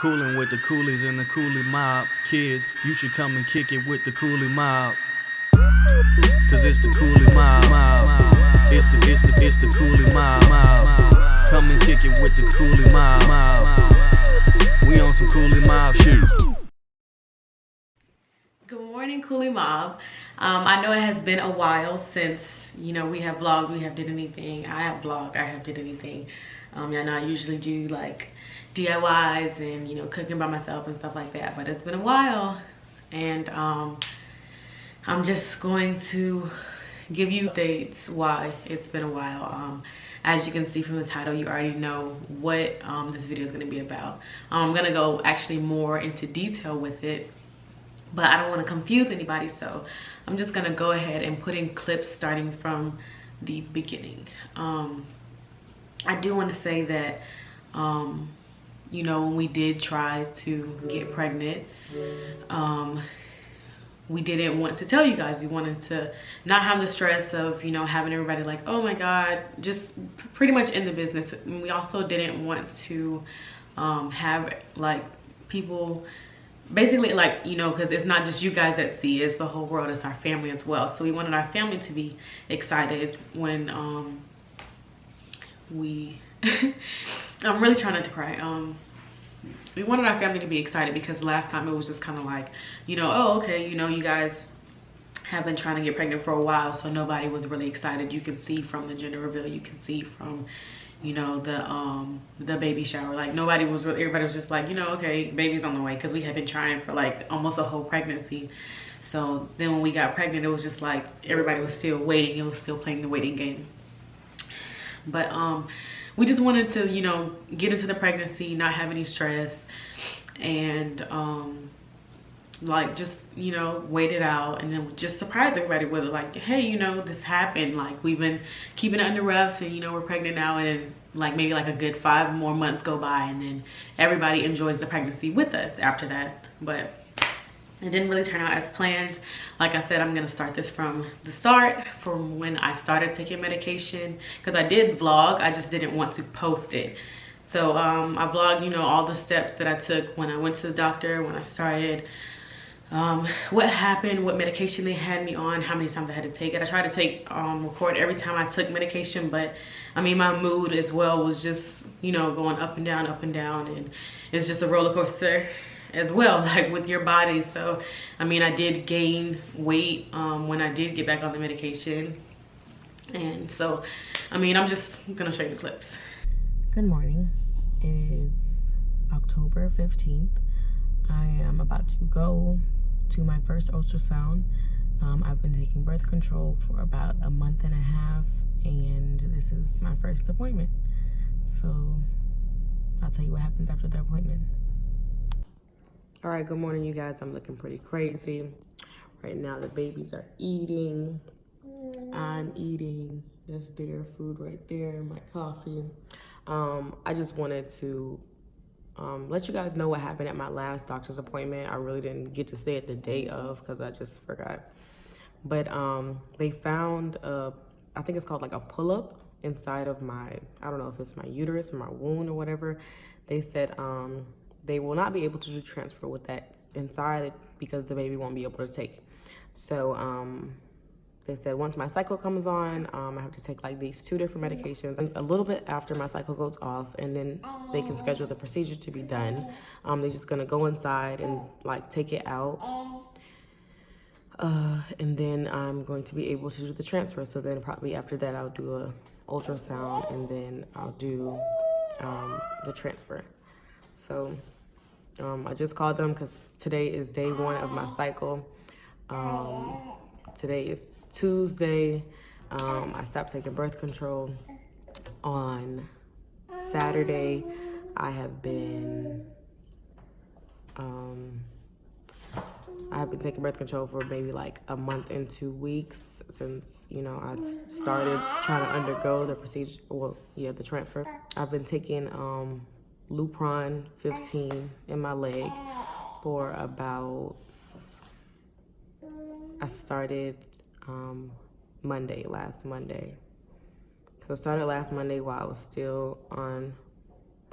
Coolin' with the coolies and the coolie mob. Kids, you should come and kick it with the coolie mob. Cause it's the coolie mob. It's the coolie mob. Come and kick it with the coolie mob. We on some coolie mob shit. Good morning, Coolie Mob. I know it has been a while since, we have vlogged, we have did anything. I have vlogged, I have did anything. Y'all know I usually do like DIYs and, cooking by myself and stuff like that. But it's been a while and I'm just going to give you updates why it's been a while. As you can see from the title, you already know what this video is going to be about. I'm going to go actually more into detail with it, but I don't want to confuse anybody, so I'm just gonna go ahead and put in clips starting from the beginning. I do want to say that when we did try to get pregnant, we didn't want to tell you guys. We wanted to not have the stress of having everybody like, oh my god, just pretty much in the business. We also didn't want to have like people basically like, because it's not just you guys that see, it's the whole world, it's our family as well. So we wanted our family to be excited when I'm really trying not to cry. We wanted our family to be excited because last time it was just kind of like, oh, okay, you guys have been trying to get pregnant for a while, so nobody was really excited. You can see from the gender reveal, you can see from the baby shower, like nobody was really, everybody was just like, okay, baby's on the way, because we had been trying for like almost a whole pregnancy. So then when we got pregnant, it was just like everybody was still waiting, it was still playing the waiting game. But we just wanted to get into the pregnancy, not have any stress, and like just wait it out, and then just surprise everybody with it, like, hey, this happened, like we've been keeping it under wraps, and we're pregnant now, and like maybe like a good 5 more months go by, and then everybody enjoys the pregnancy with us after that. But it didn't really turn out as planned. Like I said, I'm gonna start this from the start, from when I started taking medication, because I did vlog, I just didn't want to post it. So I vlogged all the steps that I took when I went to the doctor, when I started, what happened, what medication they had me on, how many times I had to take it. I tried to record every time I took medication, but I mean, my mood as well was just, going up and down, and it's just a roller coaster as well, like with your body. So, I mean, I did gain weight when I did get back on the medication. And so, I mean, I'm just gonna show you the clips. Good morning. It is October 15th. I am about to go to my first ultrasound. I've been taking birth control for about a month and a half, and this is my first appointment. So I'll tell you what happens after the appointment. All right, good morning, you guys. I'm looking pretty crazy. Right now, the babies are eating. I'm eating. That's their food right there, my coffee. I just wanted to let you guys know what happened at my last doctor's appointment. I really didn't get to say it the day of because I just forgot. But they found, I think it's called like a pull-up inside of my, I don't know if it's my uterus or my wound or whatever. They said they will not be able to do transfer with that inside because the baby won't be able to take. So they said once my cycle comes on, I have to take like these 2 different medications. A little bit after my cycle goes off, and then they can schedule the procedure to be done. They're just gonna go inside and like take it out. And then I'm going to be able to do the transfer. So then probably after that, I'll do a ultrasound, and then I'll do the transfer. So I just called them because today is day 1 of my cycle. Today is Tuesday. I stopped taking birth control on Saturday. I have been taking birth control for maybe like a month and 2 weeks since I started trying to undergo the procedure. Well, yeah, the transfer. I've been taking Lupron 15 in my leg for about, I started last Monday. So I started last Monday while I was still on,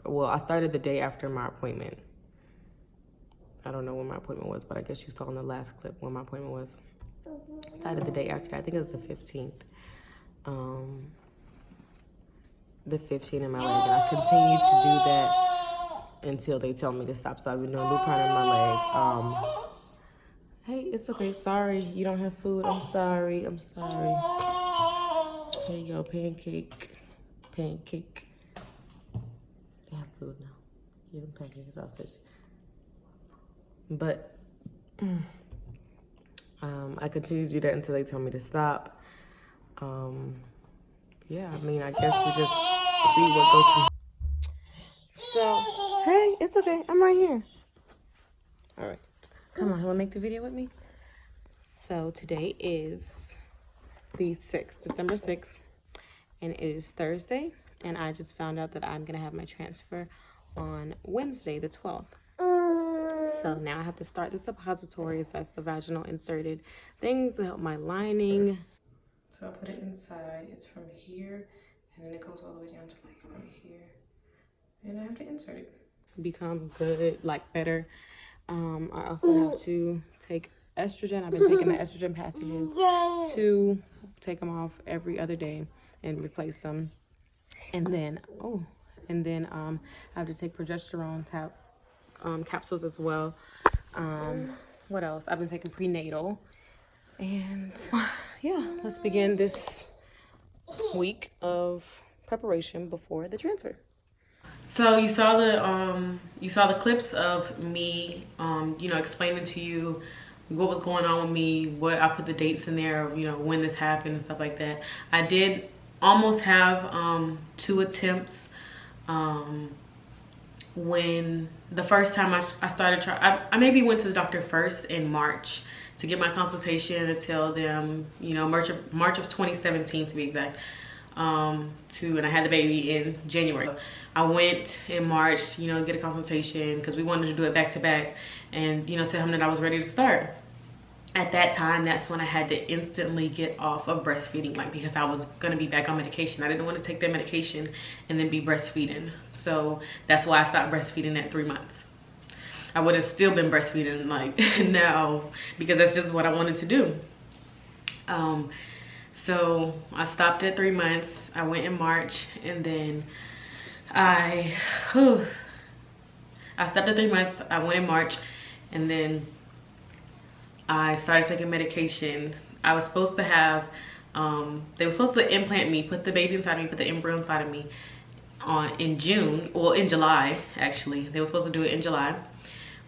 well, I started the day after my appointment. I don't know when my appointment was, but I guess you saw in the last clip when my appointment was. Decided the day after that. I think it was the 15th. The 15th in my leg, and I continue to do that until they tell me to stop. So I've been doing Lupron in my leg. Hey, it's okay. Sorry, you don't have food. I'm sorry. I'm sorry. Here you go, pancake. Pancake. They have food now. Give them pancake and sausage. But I continue to do that until they tell me to stop. Yeah, I mean, I guess we just see what goes from. So, hey, it's okay. I'm right here. All right. Come on, you want to make the video with me? So today is the 6th, December 6th, and it is Thursday, and I just found out that I'm going to have my transfer on Wednesday, the 12th. So now I have to start the suppositories. That's the vaginal inserted thing to help my lining. So I put it inside. It's from here, and then it goes all the way down to like right here. And I have to insert it. Become good, like better. I also have to take estrogen. I've been taking the estrogen passages to take them off every other day and replace them. And then, I have to take progesterone capsules as well. What else? I've been taking prenatal. And yeah, let's begin this week of preparation before the transfer. So you saw the clips of me, you know, explaining to you what was going on with me, what I put the dates in there, you know, when this happened and stuff like that. I did almost have 2 attempts when the first time I started I maybe went to the doctor first in March to get my consultation and tell them, you know, March of 2017 to be exact, and I had the baby in January. I went in March, you know, get a consultation because we wanted to do it back to back, and, you know, tell him that I was ready to start. At that time, that's when I had to instantly get off of breastfeeding, like, because I was gonna be back on medication. I didn't want to take that medication and then be breastfeeding. So that's why I stopped breastfeeding at 3 months. I would have still been breastfeeding like now because that's just what I wanted to do. So I stopped at 3 months. I went in March, and then I stopped at 3 months. I went in March, and then I started taking medication. I was supposed to have, they were supposed to implant me, put the baby inside me, put the embryo inside of me in June, well, in July, actually. They were supposed to do it in July,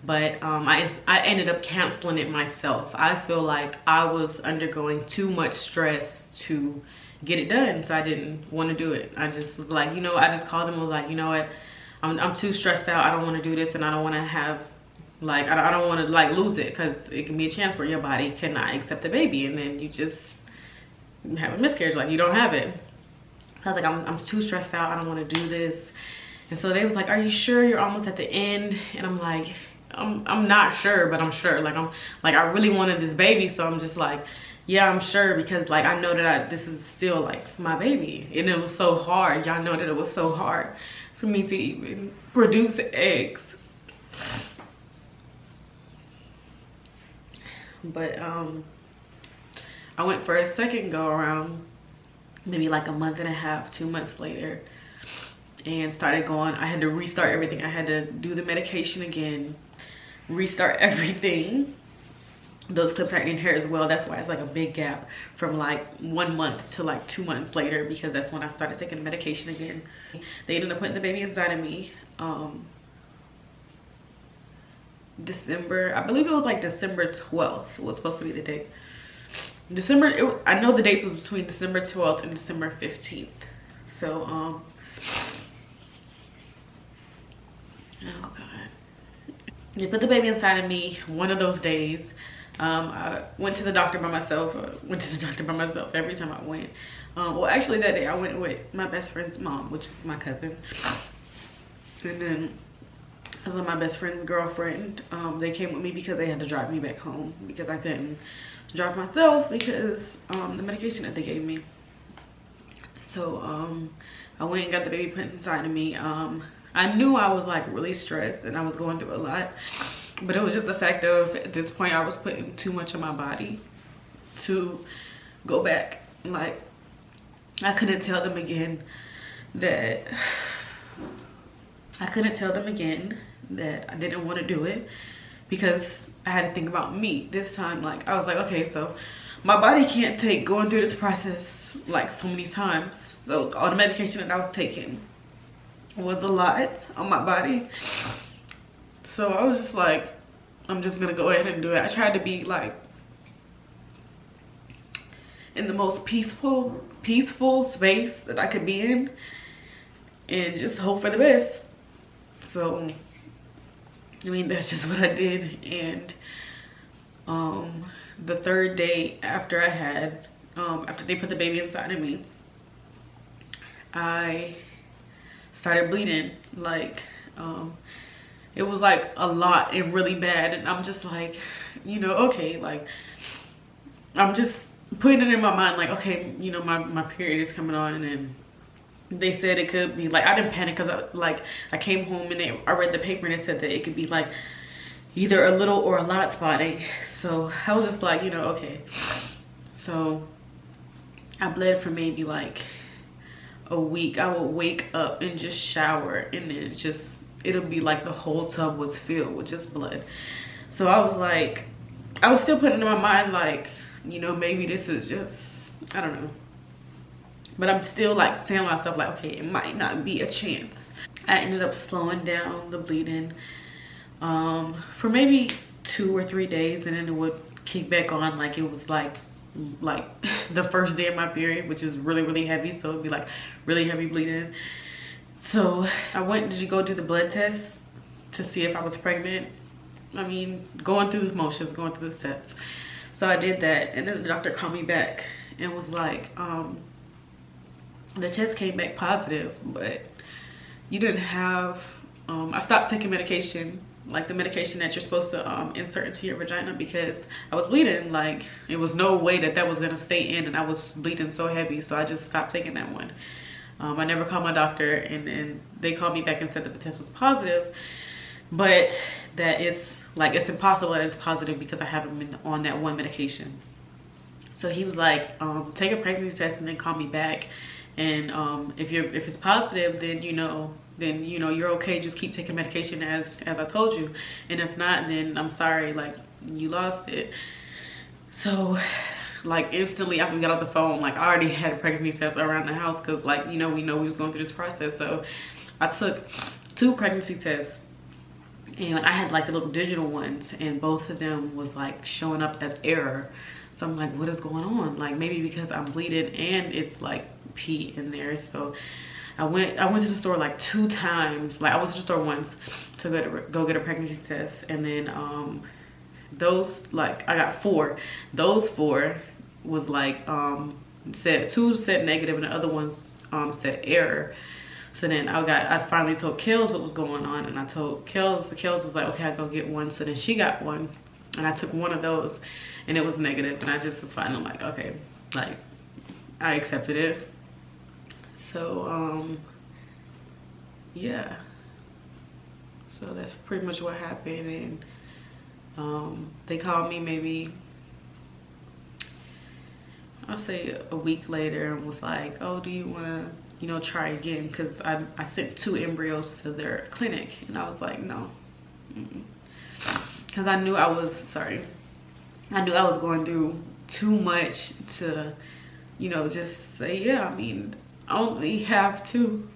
but I ended up canceling it myself. I feel like I was undergoing too much stress to get it done, so I didn't want to do it. I just was like, you know, I just called them and was like, you know what, I'm too stressed out. I don't want to do this, and I don't want to have, like, I don't want to, like, lose it, because it can be a chance where your body cannot accept the baby, and then you just have a miscarriage, like, you don't have it. I was like, I'm too stressed out. I don't want to do this. And so they was like, are you sure you're almost at the end? And I'm like, I'm not sure, but I'm sure. Like, I really wanted this baby, so I'm just like, yeah, I'm sure, because, like, I know that this is still, like, my baby. And it was so hard. Y'all know that it was so hard for me to even produce eggs. But I went for a second go around, maybe like a month and a half, 2 months later, and started going. I had to restart everything. I had to do the medication again, restart everything. Those clips are in here as well. That's why it's like a big gap from like 1 month to like 2 months later, because that's when I started taking the medication again. They ended up putting the baby inside of me December, I believe it was like December 12th was supposed to be the date. I know the dates was between December 12th and December 15th. So oh god, they put the baby inside of me one of those days. I went to the doctor by myself. Every time I went. Well, actually that day I went with my best friend's mom, which is my cousin, and then I was with my best friend's girlfriend. They came with me because they had to drive me back home because I couldn't drive myself because the medication that they gave me. So I went and got the baby put inside of me. I knew I was like really stressed and I was going through a lot. But it was just the fact of, at this point, I was putting too much on my body to go back. Like, I couldn't tell them again that I didn't want to do it, because I had to think about me this time. Like, I was like, okay, so my body can't take going through this process like so many times. So all the medication that I was taking was a lot on my body. So I was just like, I'm just gonna go ahead and do it. I tried to be like in the most peaceful space that I could be in, and just hope for the best. So I mean, that's just what I did. And the third day after I had after they put the baby inside of me, I started bleeding. Like, it was like a lot and really bad, and I'm just like, you know, okay, like, I'm just putting it in my mind, like, okay, you know, my period is coming on, and they said it could be like, I didn't panic because I came home and I read the paper and it said that it could be like either a little or a lot spotting. So I was just like, you know, okay. So I bled for maybe like a week. I would wake up and just shower, and then it'll be like the whole tub was filled with just blood. So I was like, I was still putting in my mind, like, you know, maybe this is just, I don't know. But I'm still like saying to myself, like, okay, it might not be a chance. I ended up slowing down the bleeding for maybe 2 or 3 days, and then it would kick back on like it was like the first day of my period, which is really, really heavy. So it'd be like really heavy bleeding. So I went to go do the blood test to see if I was pregnant. I mean, going through the motions, going through the steps. So I did that, and then the doctor called me back and was like, the test came back positive, but you didn't have, I stopped taking medication, like the medication that you're supposed to insert into your vagina, because I was bleeding. Like, it was no way that was gonna stay in, and I was bleeding so heavy, so I just stopped taking that one. I never called my doctor, and then they called me back and said that the test was positive, but that it's impossible that it's positive because I haven't been on that one medication. So he was like, take a pregnancy test and then call me back. And if it's positive, then you know you're okay. Just keep taking medication as I told you. And if not, then I'm sorry, like, you lost it. So like instantly after we got off the phone, like, I already had a pregnancy test around the house, because like, you know, we was going through this process. So I took 2 pregnancy tests, and I had like the little digital ones, and both of them was like showing up as error. So I'm like, what is going on? Like, maybe because I'm bleeding and it's like pee in there. So I went to the store like 2 times. Like, I went to the store once to go get a pregnancy test, and then those, like, I got 4. Those 4 was like said 2 said negative, and the other ones said error. So then I finally told Kels what was going on, and I told Kels. Kels was like, okay, I'll go get one. So then she got one, and I took one of those, and it was negative, and I just was fine. I'm like, okay, like, I accepted it. So yeah, so that's pretty much what happened. And they called me maybe, I'll say a week later, and was like, oh, do you want to, you know, try again? Because I sent 2 embryos to their clinic, and I was like, no, because I knew I was going through too much to, you know, just say, yeah. I mean, I only have 2,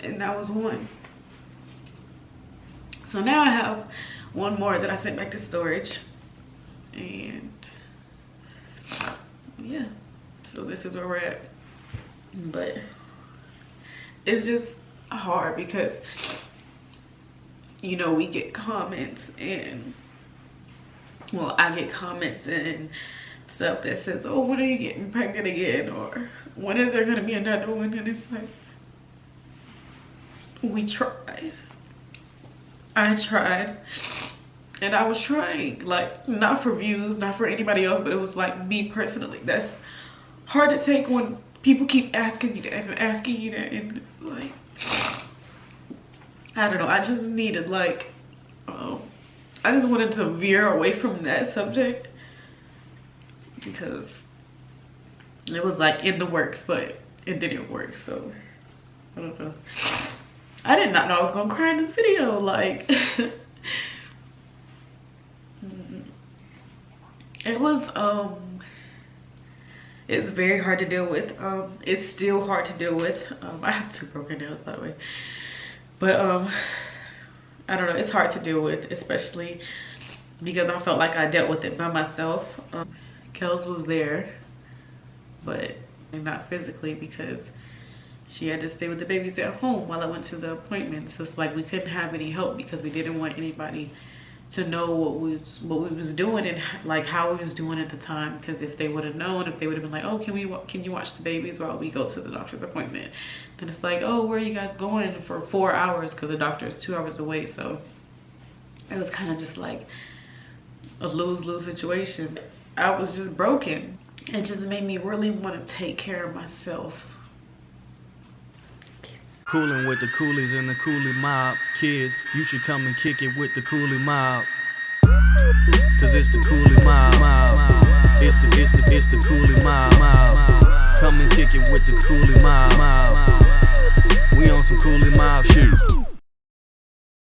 and that was 1. So now I have 1 more that I sent back to storage, and yeah, so this is where we're at. But it's just hard because, you know, we get comments, and well, I get comments and stuff that says, oh, when are you getting pregnant again, or when is there gonna be another one? And it's like, we tried. I tried, and I was trying, like, not for views, not for anybody else, but it was like me personally. That's hard to take when people keep asking you that and asking you that, and it's like, I don't know, I just needed like I just wanted to veer away from that subject because it was like in the works, but it didn't work. So I don't know. I did not know I was gonna cry in this video. Like it was it's very hard to deal with. It's still hard to deal with. I have 2 broken nails, by the way, but I don't know, it's hard to deal with, especially because I felt like I dealt with it by myself. Kels was there, but not physically because she had to stay with the babies at home while I went to the appointments. It's like we couldn't have any help because we didn't want anybody to know what we was doing and like how we was doing at the time, because if they would have known, if they would have been like, oh, can you watch the babies while we go to the doctor's appointment, then it's like, oh, where are you guys going for 4 hours, because the doctor is 2 hours away. So it was kind of just like a lose-lose situation. I was just broken. It just made me really want to take care of myself. Cooling with the coolies and the coolie mob. Kids, you should come and kick it with the coolie mob. Cause it's the coolie mob. It's the coolie mob. Come and kick it with the coolie mob. We on some coolie mob shit.